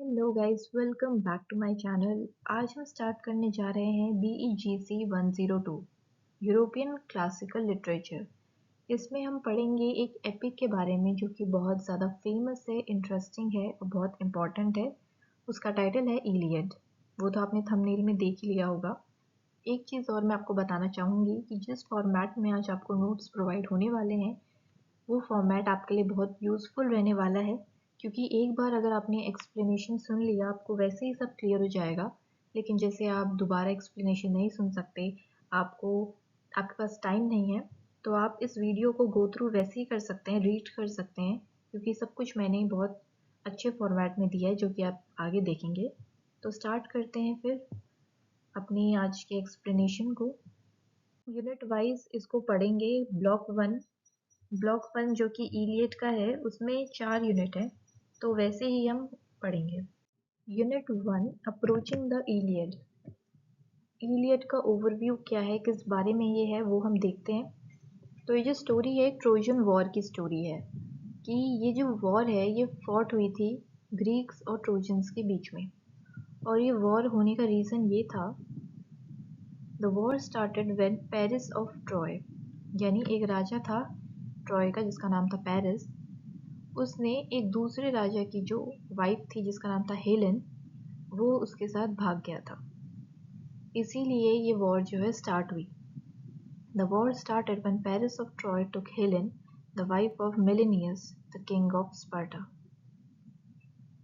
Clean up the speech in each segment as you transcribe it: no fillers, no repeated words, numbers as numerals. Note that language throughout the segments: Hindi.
Hello guys, welcome back to my channel. आज हम स्टार्ट करने जा रहे हैं BEGC 102 यूरोपियन क्लासिकल लिटरेचर। इसमें हम पढ़ेंगे एक एपिक के बारे में जो कि बहुत ज़्यादा फेमस है, इंटरेस्टिंग है और बहुत इम्पॉर्टेंट है। उसका टाइटल है इलियड। वो तो आपने थंबनेल में देख ही लिया होगा। एक चीज़ और मैं आपको बताना चाहूँगी कि जिस फॉर्मेट में आज आपको नोट्स प्रोवाइड होने वाले हैं वो फॉर्मेट आपके लिए बहुत यूज़फुल रहने वाला है, क्योंकि एक बार अगर आपने एक्सप्लेनेशन सुन लिया आपको वैसे ही सब क्लियर हो जाएगा। लेकिन जैसे आप दोबारा एक्सप्लेनेशन नहीं सुन सकते, आपको आपके पास टाइम नहीं है, तो आप इस वीडियो को गो थ्रू वैसे ही कर सकते हैं, रीड कर सकते हैं, क्योंकि सब कुछ मैंने बहुत अच्छे फॉर्मेट में दिया है जो कि आप आगे देखेंगे। तो स्टार्ट करते हैं फिर अपनी आज के एक्सप्लेनेशन को। यूनिट वाइज इसको पढ़ेंगे। ब्लॉक 1 जो कि इलियड का है उसमें 4 यूनिट है, तो वैसे ही हम पढ़ेंगे। Unit 1 approaching the Iliad. Iliad का ओवरव्यू क्या है, किस बारे में ये है वो हम देखते हैं। तो ये जो स्टोरी है ट्रोजन वॉर की स्टोरी है, कि ये जो वॉर है ये फॉट हुई थी ग्रीक्स और ट्रोजन्स के बीच में। और ये वॉर होने का रीज़न ये था, the war started when Paris of Troy, यानी एक राजा था ट्रॉय का जिसका नाम था पेरिस। उसने एक दूसरे राजा की जो वाइफ थी जिसका नाम था हेलेन, वो उसके साथ भाग गया था। इसीलिए ये वॉर जो है स्टार्ट हुई। The war started when Paris of Troy took Helen the wife of Menelaus the king of Sparta.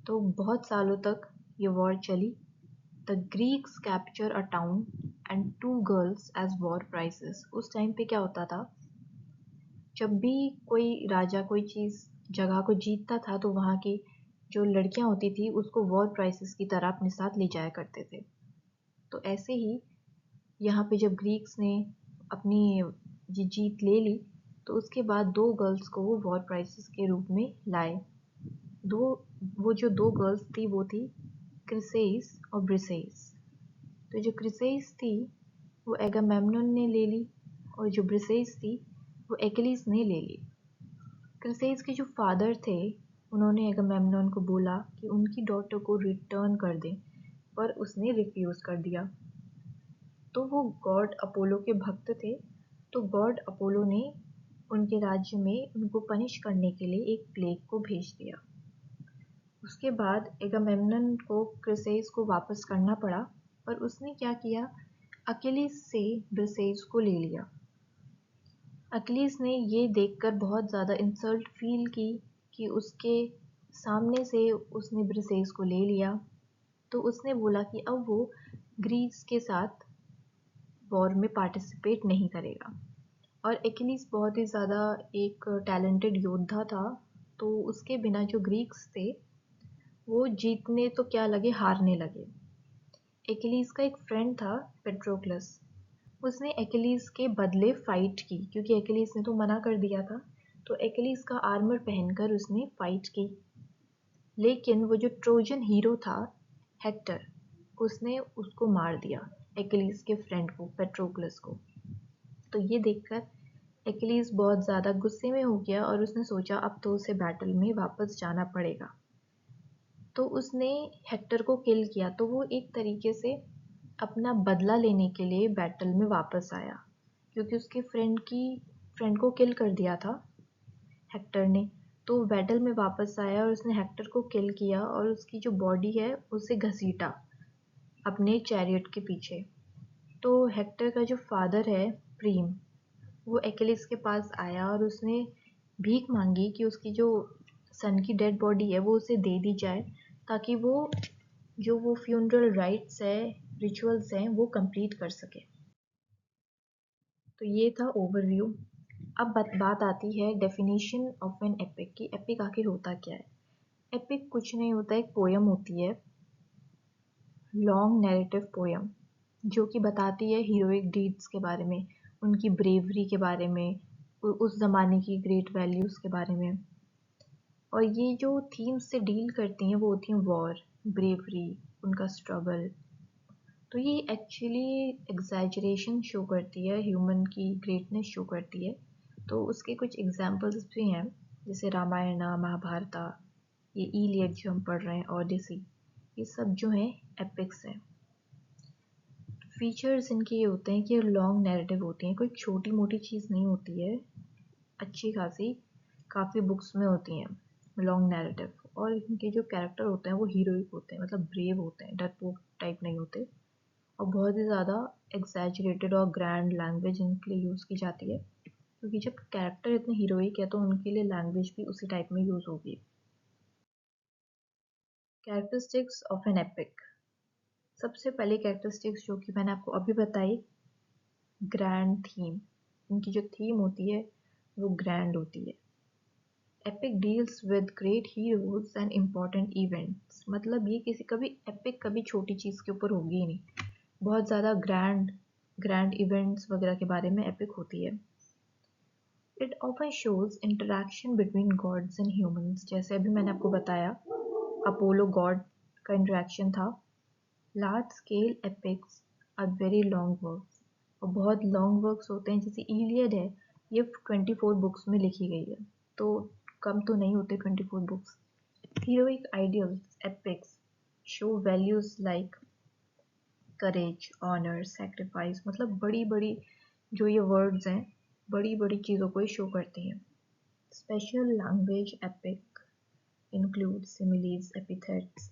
तो बहुत सालों तक ये वॉर चली। The Greeks capture a town and 2 girls as war prizes. उस टाइम पे क्या होता था, जब भी कोई राजा कोई चीज़ जगह को जीतता था तो वहाँ की जो लड़कियाँ होती थी उसको वॉर प्राइसेस की तरह अपने साथ ले जाया करते थे। तो ऐसे ही यहाँ पे जब ग्रीक्स ने अपनी ये जीत ले ली तो उसके बाद 2 गर्ल्स को वो वॉर प्राइसेस के रूप में लाए। दो वो जो 2 गर्ल्स थी वो थी क्रिसेइस और ब्रिसेइस। तो जो क्रिसेइस थी वो एगामेम्नन ने ले ली और जो ब्रिसेइस थी वो एक्किलीस ने ले ली। क्रिसेइस के जो फादर थे उन्होंने एगामेम्नन को बोला कि उनकी डॉटर को रिटर्न कर दें, पर उसने रिफ्यूज़ कर दिया। तो वो गॉड अपोलो के भक्त थे, तो गॉड अपोलो ने उनके राज्य में उनको पनिश करने के लिए एक प्लेग को भेज दिया। उसके बाद एगामेम्नन को क्रिसेइस को वापस करना पड़ा, पर उसने क्या किया, अकेलीस से ब्रिसेइस को ले लिया। अक्लीस ने ये देखकर बहुत ज़्यादा इंसल्ट फील की कि उसके सामने से उसने ब्रिसेइस को ले लिया। तो उसने बोला कि अब वो ग्रीस के साथ वॉर में पार्टिसिपेट नहीं करेगा। और एक्लीस बहुत ही ज़्यादा एक टैलेंटेड योद्धा था, तो उसके बिना जो ग्रीक्स थे वो जीतने तो क्या लगे, हारने लगे। एक्लीस का एक फ्रेंड था पेट्रोक्लस, उसने एक्लीस के बदले फाइट की, क्योंकि एक्लीस ने तो मना कर दिया था। तो एक्लीस का आर्मर पहनकर उसने फाइट की। लेकिन वो जो ट्रोजन हीरो था हेक्टर, उसने उसको मार दिया, एक्लीस के फ्रेंड को, पेट्रोक्लस को। तो ये देखकर एक्लीस बहुत ज़्यादा गुस्से में हो गया और उसने सोचा अब तो उसे बैटल में वापस जाना पड़ेगा। तो उसने हेक्टर को किल किया। तो वो एक तरीके से अपना बदला लेने के लिए बैटल में वापस आया, क्योंकि उसके फ्रेंड को किल कर दिया था हेक्टर ने। तो वो बैटल में वापस आया और उसने हेक्टर को किल किया और उसकी जो बॉडी है उसे घसीटा अपने चैरियट के पीछे। तो हेक्टर का जो फादर है प्रीम, वो एक्लिस के पास आया और उसने भीख मांगी कि उसकी जो सन की डेड बॉडी है वो उसे दे दी जाए, ताकि वो फ्यूनरल राइट्स है, रिचुअल्स हैं, वो कंप्लीट कर सके। तो ये था ओवरव्यू। अब बात आती है डेफिनेशन ऑफ एन एपिक की। एपिक आखिर होता क्या है। एपिक कुछ नहीं होता, एक पोयम होती है, लॉन्ग नैरेटिव पोयम, जो कि बताती है हीरोइक डीड्स के बारे में, उनकी ब्रेवरी के बारे में, उस ज़माने की ग्रेट वैल्यूज़ के बारे में। और ये जो थीम्स से डील करती हैं वो होती हैं वॉर, ब्रेवरी, उनका स्ट्रगल। तो ये एक्चुअली एग्जैजरेशन शो करती है, ह्यूमन की ग्रेटनेस शो करती है। तो उसके कुछ एग्जाम्पल्स भी हैं, जैसे रामायण, महाभारता, ये इलियड जो हम पढ़ रहे हैं, ओडिसी। ये सब जो है एपिक्स है। फीचर्स इनके ये होते हैं कि लॉन्ग नैरेटिव होती हैं, कोई छोटी मोटी चीज़ नहीं होती है, अच्छी खासी काफ़ी बुक्स में होती हैं लॉन्ग नैरेटिव। और इनके जो कैरेक्टर होते हैं वो हीरोइक होते हैं, मतलब ब्रेव होते हैं, डरपोक टाइप नहीं होते। और बहुत ही ज़्यादा एग्जैजरेटेड और ग्रैंड लैंग्वेज इनके लिए यूज़ की जाती है, क्योंकि जब कैरेक्टर इतने हीरोइक है तो उनके लिए लैंग्वेज भी उसी टाइप में यूज़ होगी। Characteristics of an epic. सबसे पहले कैरेक्टरिस्टिक्स जो कि मैंने आपको अभी बताई, ग्रैंड थीम। इनकी जो थीम होती है वो ग्रैंड होती है। Epic deals with great heroes and important events, मतलब ये किसी कभी एपिक कभी छोटी चीज़ के ऊपर होगी ही नहीं, बहुत ज़्यादा ग्रैंड ग्रैंड इवेंट्स वगैरह के बारे में एपिक होती है। It often shows interaction between gods and humans, जैसे अभी मैंने आपको बताया अपोलो गॉड का इंटरेक्शन था। Large scale epics are very long works, और बहुत लॉन्ग वर्क्स होते हैं, जैसे इलियड है ये 24 बुक्स में लिखी गई है, तो कम तो नहीं होते 24 books. Heroic ideals epics show values like courage, honour, sacrifice, मतलब बड़ी बड़ी जो ये वर्ड्स हैं बड़ी बड़ी चीज़ों को शो करती हैं। Special language epic include similes, epithets,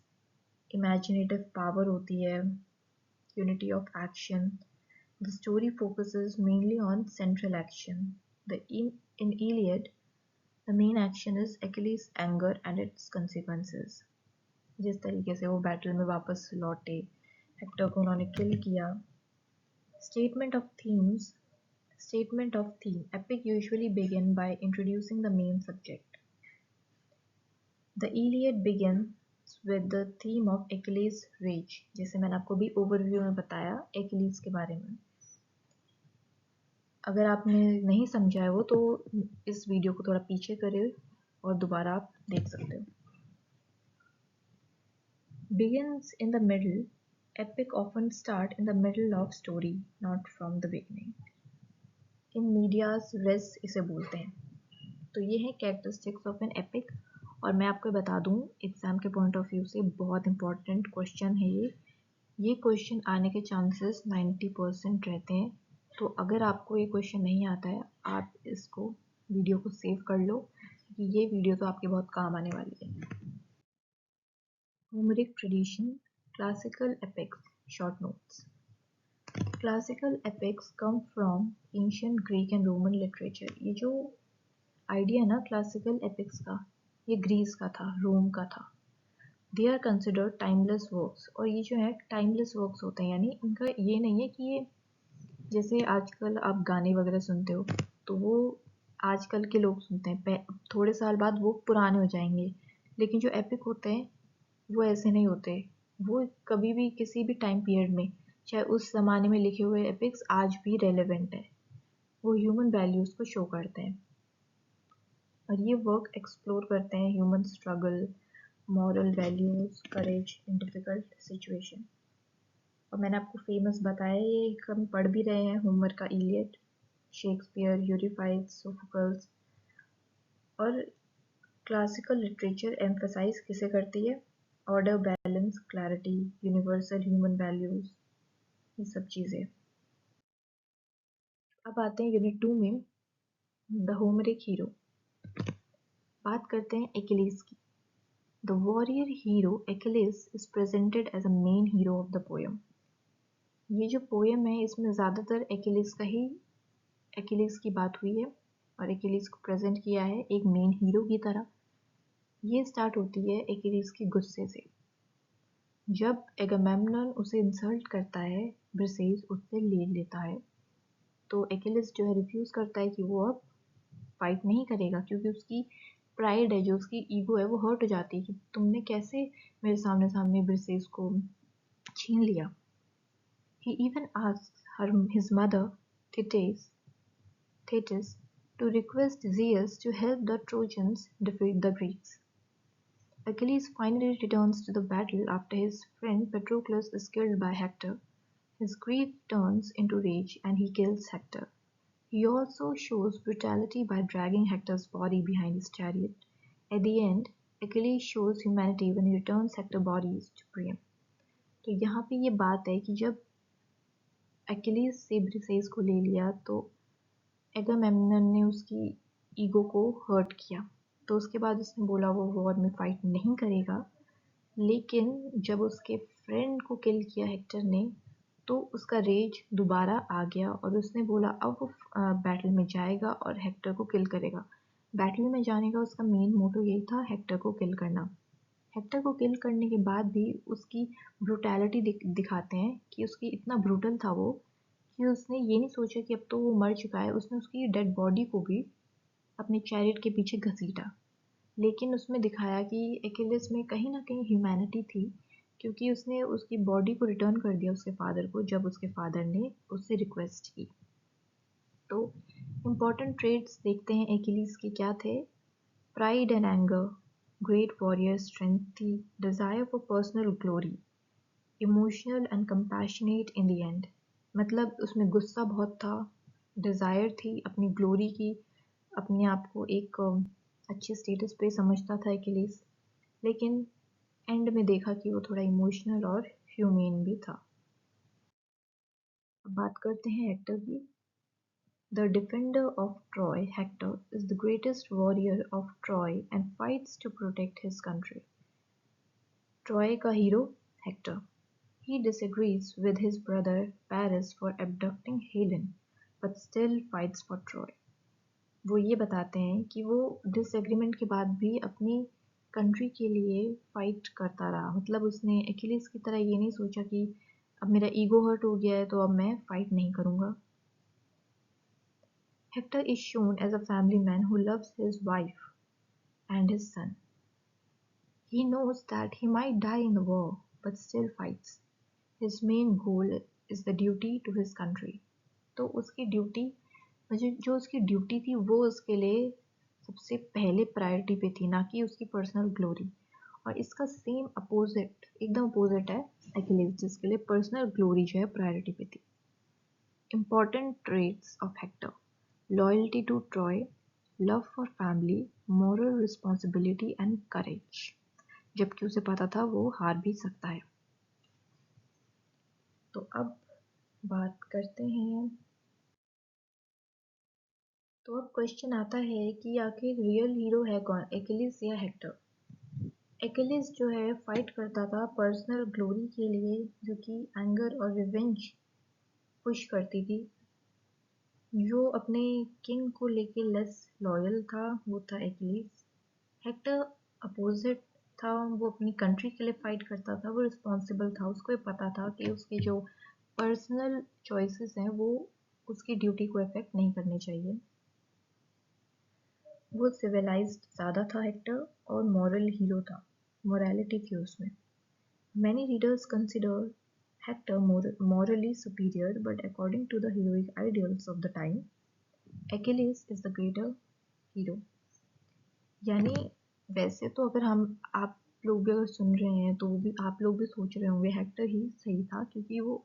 imaginative power होती है, unity of action. The story focuses mainly on central action. In Iliad, the main action is Achilles' anger and its consequences. जिस तरीके से वो बैटल में वापस लौटे, हेक्टर को उन्होंने किल किया। Statement of themes. Statement of theme. Epic usually begin by introducing the main subject. The Iliad begins with the theme of Achilles' rage. जैसे मैंने आपको भी ओवरव्यू में बताया Achilles के बारे में। अगर आपने नहीं समझा है वो तो इस वीडियो को थोड़ा पीछे करें और दोबारा आप देख सकते हो। Begins in the middle. Epic often start in the middle of story, not from the beginning. In medias res इसे बोलते हैं। तो ये है कैरेक्टरिस्टिक्स ऑफ एन एपिक, और मैं आपको बता दूं एग्जाम के पॉइंट ऑफ व्यू से बहुत इंपॉर्टेंट क्वेश्चन है ये क्वेश्चन आने के चांसेस 90% रहते हैं। तो अगर आपको ये क्वेश्चन नहीं आता है आप इसको वीडियो को सेव कर लो, क्योंकि ये वीडियो तो आपके बहुत काम आने वाली है। Homeric tradition, classical epics, short notes. Classical epics come from ancient Greek and Roman literature. ये जो आइडिया ना क्लासिकल एपिक्स का, ये ग्रीस का था, रोम का था। They are considered timeless works, और ये जो है टाइमलेस वर्क्स होते हैं, यानी इनका ये नहीं है कि ये जैसे आजकल आप गाने वगैरह सुनते हो तो वो आजकल के लोग सुनते हैं, थोड़े साल बाद वो पुराने हो जाएंगे। लेकिन जो एपिक होते हैं वो ऐसे नहीं होते, वो कभी भी किसी भी टाइम पीरियड में, चाहे उस ज़माने में लिखे हुए एपिक्स आज भी रेलेवेंट है, वो ह्यूमन वैल्यूज़ को शो करते हैं। और ये वर्क एक्सप्लोर करते हैं ह्यूमन स्ट्रगल, मॉरल वैल्यूज़, करेज इन डिफ़िकल्ट सिचुएशन। और मैंने आपको फेमस बताया, ये हम पढ़ भी रहे हैं, होमर का इलियड, शेक्सपियर, यूरिफाइड्स, सोफोक्ल्स। और क्लासिकल लिटरेचर एम्फसाइज किसे करती है? Order, balance, clarity, universal human values, ये सब चीज़ें। अब आते हैं यूनिट 2 में, द होमरिक हीरो। बात करते हैं एकिलीज की। The warrior hero Achilles is presented as a main hero of the poem. ये जो पोएम है इसमें ज़्यादातर एकिलीज की बात हुई है, और एकिलीज को प्रेजेंट किया है एक मेन हीरो की तरह। ये स्टार्ट होती है एकिलीज के गुस्से से। जब एगामेम्नन उसे इंसल्ट करता है, ब्रिसेस उससे ले लेता है, तो एकिलीज जो है रिफ्यूज़ करता है कि वो अब फाइट नहीं करेगा, क्योंकि उसकी प्राइड है, जो उसकी ईगो है वो हर्ट हो जाती है कि तुमने कैसे मेरे सामने सामने ब्रिसेस को छीन लिया। He even asks his mother, Thetis, Thetis, to request Zeus to help the Trojans defeat the Greeks. Achilles finally returns to the battle after his friend Patroclus is killed by Hector. His grief turns into rage and he kills Hector. He also shows brutality by dragging Hector's body behind his chariot. At the end, Achilles shows humanity when he returns Hector's bodies to Priam. तो यहाँ पे ये बात है कि जब Achilles से ब्रिसेस को ले लिया तो एगामेम्नन ने उसकी ईगो को हर्ट किया, तो उसके बाद उसने बोला वो वॉर में फाइट नहीं करेगा। लेकिन जब उसके फ्रेंड को किल किया हेक्टर ने, तो उसका रेज दोबारा आ गया और उसने बोला अब वो बैटल में जाएगा और हेक्टर को किल करेगा। बैटल में जाने का उसका मेन मोटो यही था, हेक्टर को किल करना। हेक्टर को किल करने के बाद भी उसकी ब्रूटैलिटी दिखाते हैं कि उसकी इतना ब्रूटल था वो कि उसने ये नहीं सोचा कि अब तो वो मर चुका है, उसने उसकी डेड बॉडी को भी अपने चैरिट के पीछे घसीटा। लेकिन उसमें दिखाया कि एकिलिस में कहीं ना कहीं ह्यूमैनिटी थी, क्योंकि उसने उसकी बॉडी को रिटर्न कर दिया उसके फादर को जब उसके फादर ने उससे रिक्वेस्ट की। तो इम्पॉर्टेंट ट्रेड्स देखते हैं एकिलिस के क्या थे। Pride and anger, great warrior strength थी, desire for personal glory, emotional and compassionate in the end, मतलब उसमें गुस्सा बहुत था, डिज़ायर थी अपनी ग्लोरी की, अपने आप को एक अच्छे स्टेटस पे समझता था एकिलिस, लेकिन एंड में देखा कि वो थोड़ा इमोशनल और ह्यूमेन भी था। अब बात करते हैं हेक्टर की। The defender of Troy, Hector is the greatest warrior of Troy and fights to protect his country. Troy का hero Hector. He disagrees with his brother Paris for abducting Helen, but still fights for Troy. वो ये बताते हैं कि वो डिसएग्रीमेंट के बाद भी अपनी कंट्री के लिए फाइट करता रहा, मतलब उसने एकिलिस की तरह ये नहीं सोचा कि अब मेरा ईगो हर्ट हो गया है तो अब मैं फाइट नहीं करूँगा। Hector is shown as a family man who loves his wife and his son. He knows that he might die in the war, but still fights. His main goal is the duty to his country. तो उसकी ड्यूटी, जो उसकी ड्यूटी थी वो उसके लिए सबसे पहले प्रायोरिटी पे थी, ना कि उसकी पर्सनल ग्लोरी। और इसका सेम अपोजिट, एकदम अपोजिट है एकिलीज, जिसके लिए पर्सनल ग्लोरी जो है प्रायोरिटी पे थी। Important traits of Hector: loyalty to Troy, love for family, moral responsibility and courage, जबकि उसे पता था वो हार भी सकता है। तो अब बात करते हैं, तो अब क्वेश्चन आता है कि आखिर रियल हीरो है कौन, एकिलिस या हेक्टर। एकिलिस जो है फाइट करता था पर्सनल ग्लोरी के लिए, जो कि एंगर और रिवेंज पुश करती थी। जो अपने किंग को लेके लेस लॉयल था वो था एकिलिस। हेक्टर अपोजिट था, वो अपनी कंट्री के लिए फाइट करता था, वो रिस्पॉन्सिबल था, उसको ये पता था कि उसके जो पर्सनल चॉइसेस हैं वो उसकी ड्यूटी को इफेक्ट नहीं करने चाहिए। वो सिविलाइज्ड ज़्यादा था हेक्टर, और मॉरल हीरो था, मोरालिटी थी उसमें। Many readers consider Hector morally superior, but according to the heroic ideals of the time, Achilles is the greater hero. यानी वैसे तो अगर हम आप लोग भी अगर सुन रहे हैं तो वो भी आप लोग भी सोच रहे होंगे हेक्टर ही सही था, क्योंकि वो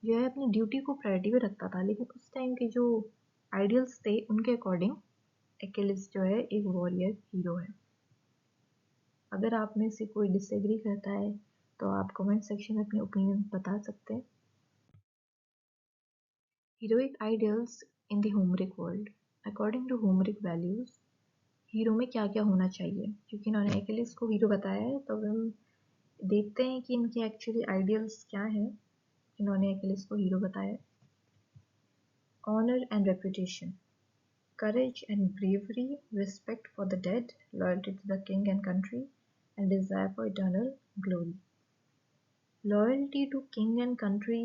जो है अपनी ड्यूटी को प्रायोरिटी पे रखता था, लेकिन उस टाइम के जो आइडियल्स थे उनके अकॉर्डिंग एकिलिस जो है एक वॉरियर हीरो है। अगर आप में से कोई डिसएग्री करता है तो आप कमेंट सेक्शन में अपने ओपिनियन बता सकते हैं। Heroic ideals in the Homeric world, according to Homeric values hero में क्या क्या होना चाहिए, क्योंकि इन्होंने एकिलिस को हीरो बताया है तो हम देखते हैं कि इनके एक्चुअली आइडियल्स क्या हैं। इन्होंने एकिलिस को हीरो बताया। Honour and reputation, courage and bravery, respect for the dead, loyalty to the king and country, and desire for eternal glory. Loyalty to king and country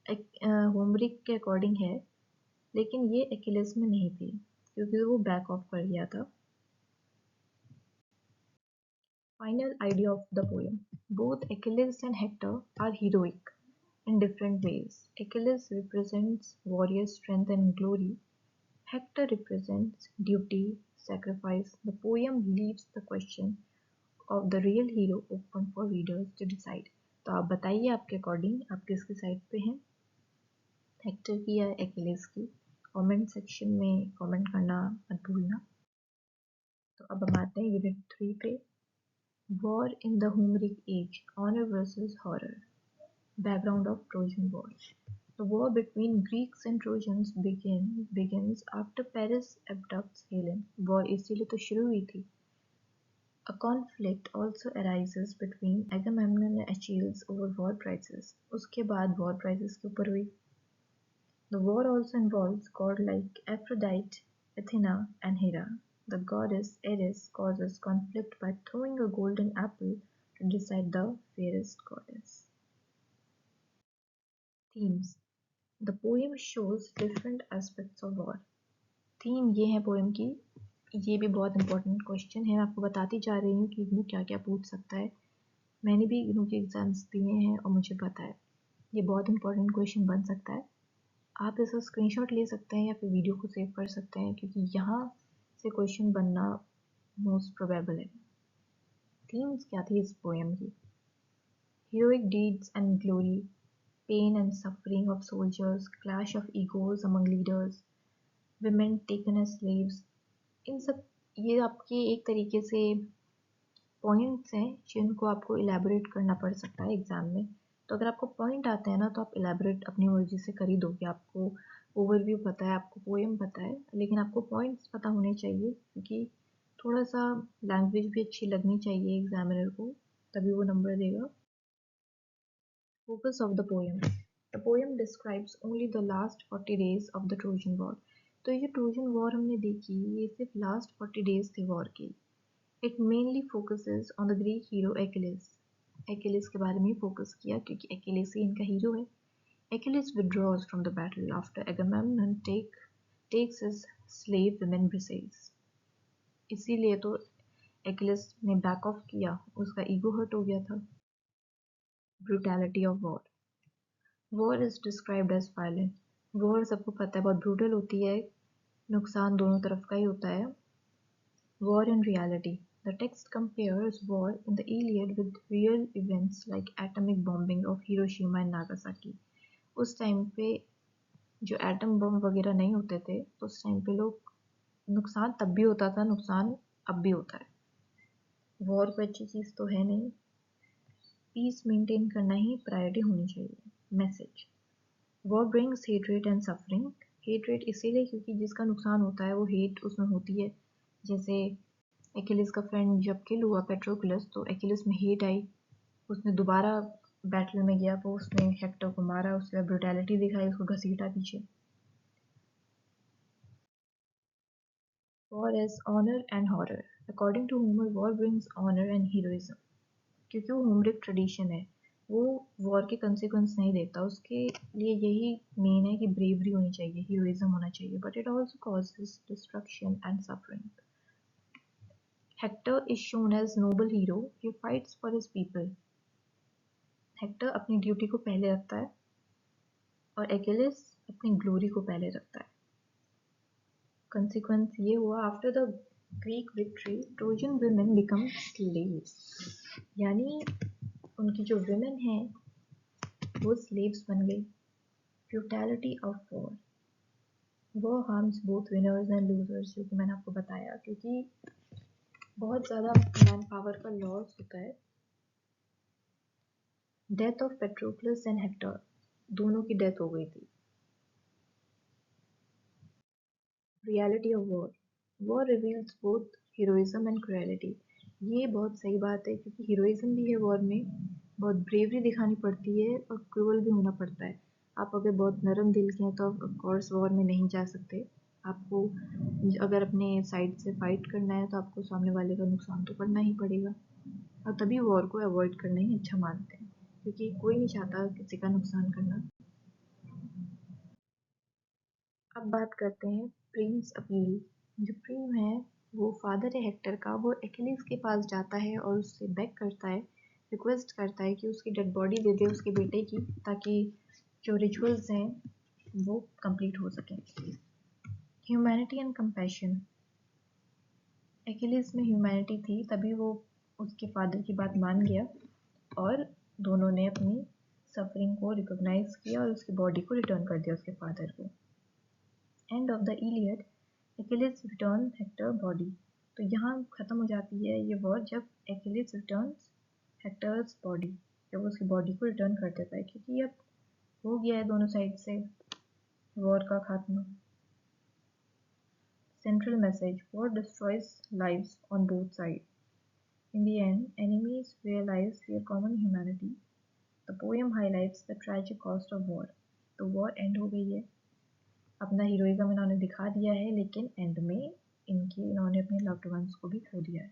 Homeric के अकॉर्डिंग है, लेकिन ये एकिलिस में नहीं थी क्योंकि वो बैक ऑफ कर गया था। Final idea of the poem: both Achilles and Hector are heroic in different ways. Achilles represents warrior strength and glory. Hector represents duty, sacrifice. The poem leaves the question of the real hero open for readers to decide. तो आप बताइए आपके अकॉर्डिंग आप किसकी साइड पे हैं, हेक्टर की या एकिलिस की। कमेंट सेक्शन में कमेंट करना मत भूलना। तो अब हम आते हैं यूनिट 3 पे। War in the Homeric age, honour versus horror, background of Trojan war. The war between Greeks and Trojans begins after Paris abducts Helen. War इसीलिए तो शुरू हुई थी। A conflict also arises between Agamemnon and Achilles over war prizes. उसके बाद war prizes के ऊपर हुई। The war also involves gods like Aphrodite, Athena, and Hera. The goddess Eris causes conflict by throwing a golden apple to decide the fairest goddess. Themes. The poem shows different aspects of war. Theme ये है पोएम की। ये भी बहुत इंपॉर्टेंट क्वेश्चन है, मैं आपको बताती जा रही हूँ कि इग्नू क्या क्या पूछ सकता है। मैंने भी इग्नू के एग्जाम्स दिए हैं और मुझे पता है ये बहुत इंपॉर्टेंट क्वेश्चन बन सकता है। आप इसका स्क्रीनशॉट ले सकते हैं या फिर वीडियो को सेव कर सकते हैं, क्योंकि यहाँ से क्वेश्चन बनना मोस्ट प्रोबेबल है। थीम्स क्या थी इस पोएम की? Heroic deeds and glory, pain and suffering of soldiers, clash of egos among leaders, women taken as slaves। इन सब ये आपके एक तरीके से पॉइंट्स हैं जिनको आपको इलेबोरेट करना पड़ सकता है एग्जाम में। तो अगर आपको पॉइंट आते हैं ना तो आप इलेबोरेट अपनी मर्जी से कर ही दोगे। आपको ओवरव्यू पता है, आपको पोएम पता है, लेकिन आपको पॉइंट्स पता होने चाहिए, क्योंकि थोड़ा सा लैंग्वेज भी अच्छी लगनी चाहिए एग्जामिनर को, तभी वो नंबर देगा। Focus of the poem. The poem describes only the last 40 days of the Trojan War. तो ये ट्रोजन वॉर हमने देखी, ये सिर्फ लास्ट 40 डेज थे वॉर के। It mainly focuses on the Greek hero Achilles. Achilles के बारे में फोकस किया क्योंकि एक्हिलिस ही इनका हीरो है। एक्हिलिस withdraws from the battle after Agamemnon takes his slave women Briseis। इसीलिए तो एक्हिलिस ने बैक ऑफ किया, उसका ईगो हर्ट हो गया था। Brutality of war. War is described as violent. War सबको पता है बहुत ब्रूटल होती है, नुकसान दोनों तरफ का ही होता है। War in reality. The text compares war in the Iliad with real events like atomic bombing of Hiroshima and Nagasaki. उस टाइम पे जो एटम बम वगैरह नहीं होते थे तो उस टाइम पे लोग नुकसान तब भी होता था, नुकसान अब भी होता है। वॉर को अच्छी चीज़ तो है नहीं, पीस मेंटेन करना ही प्रायोरिटी होनी चाहिए। Message. War brings hatred and suffering. Hatred इसीलिए क्योंकि जिसका नुकसान होता है वो हेट उसमें होती है। जैसे एक्हिलिस का फ्रेंड जब किल हुआ पेट्रोक्लस, तो एक्हिलिस में हेट आई, उसने दोबारा बैटल में गया, तो उसने हेक्टर को मारा, उसके बाद ब्रुटैलिटी दिखाई, उसको घसीटा पीछे। War as honour and horror. According to Homer war brings honour and heroism. क्योंकि वो होमरिक ट्रेडिशन है, वो वॉर के कंसिक्वेंस नहीं देखता, उसके लिए यही मेन है कि ब्रेवरी होनी चाहिए, हीरोइज्म होना चाहिए, but it also causes destruction and suffering. Hector is shown as noble hero, he fights for his people. Hector अपनी ड्यूटी को पहले रखता है और एक्हिलिस अपनी ग्लोरी को पहले रखता है। कंसिक्वेंस ये हुआ, after the Greek victory Trojan women become slaves, यानी उनकी जो विमेन हैं वो स्लेव्स बन गई। फ्यूटैलिटी ऑफ वॉर। वो harms both winners and losers, जो कि मैंने आपको बताया, क्योंकि बहुत ज़्यादा मैन पावर का लॉस होता है। Death of Patroclus and Hector, दोनों की डेथ हो गई थी। Reality of war. War reveals both heroism and cruelty. ये बहुत सही बात है, क्योंकि हीरोइज्म भी है वॉर में, बहुत ब्रेवरी दिखानी पड़ती है और क्रूअल भी होना पड़ता है। आप अगर बहुत नरम दिल के हैं तो आप ऑफकोर्स वॉर में नहीं जा सकते। आपको अगर अपने साइड से फाइट करना है तो आपको सामने वाले का नुकसान तो करना ही पड़ेगा, और तभी वॉर को अवॉइड करना ही अच्छा मानते हैं, क्योंकि कोई नहीं चाहता किसी का नुकसान करना। अब बात करते हैं प्रिम्स अपील। जो प्रिम है वो फादर है हेक्टर का, वो एक्हिलिस के पास जाता है और उससे बेग करता है, रिक्वेस्ट करता है कि उसकी डेड बॉडी दे दे उसके बेटे की, ताकि जो रिचुअल्स हैं वो कंप्लीट हो सकें। Humanity and compassion. एक्हिलिस में ह्यूमैनिटी थी, तभी वो उसके फादर की बात मान गया और दोनों ने अपनी सफरिंग को रिकॉग्नाइज किया और उसकी बॉडी को रिटर्न कर दिया उसके फादर को। End of the Iliad, Achilles returns Hector's body. तो यहाँ ख़त्म हो जाती है ये वॉर जब एक्लिस रिटर्न्स हेक्टर्स बॉडी, जब वो उसकी बॉडी को रिटर्न कर देता है, क्योंकि अब हो गया है दोनों साइड से वॉर का खात्मा। Central message: war destroys lives on both sides. In the end, enemies realize their common humanity. The poem highlights the tragic cost of war. तो war end हो गई है, अपना हीरोइज्म इन्होंने दिखा दिया है, लेकिन एंड में इन्होंने अपने लव्ड वंस को भी खो दिया है।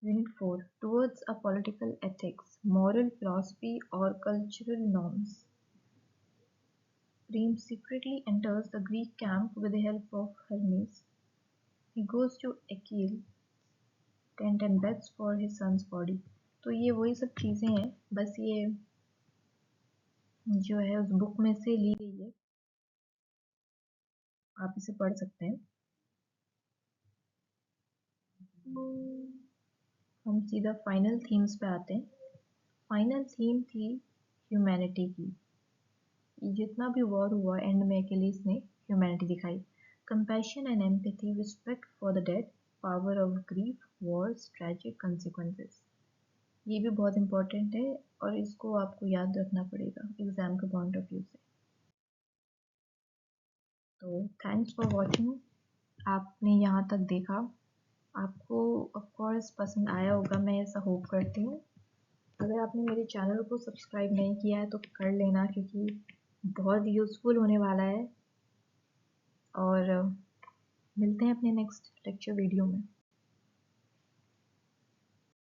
Unit 4: Towards a political ethics, moral philosophy or cultural norms. Priam secretly enters the Greek camp with the help of Hermes. He goes to Achilles' tent and begs for his son's body. तो ये वही सब चीज़ें हैं, बस ये जो है उस बुक में से ली गई है, आप इसे पढ़ सकते हैं। हम सीधा फाइनल थीम्स पे आते हैं। फाइनल थीम थी ह्यूमैनिटी की। जितना भी वॉर हुआ, एंड में अकेलीस ने ह्यूमैनिटी दिखाई। Compassion and empathy, respect for the dead, power of grief, Wars, tragic consequences. ये भी बहुत इंपॉर्टेंट है और इसको आपको याद रखना पड़ेगा एग्जाम के पॉइंट ऑफ व्यू से। तो थैंक्स फॉर वॉचिंग। आपने यहाँ तक देखा, आपको ऑफ कोर्स पसंद आया होगा, मैं ऐसा होप करती हूँ। अगर आपने मेरे चैनल को सब्सक्राइब नहीं किया है तो कर लेना, क्योंकि बहुत यूज़फुल होने वाला है। और मिलते हैं अपने नेक्स्ट लेक्चर वीडियो में।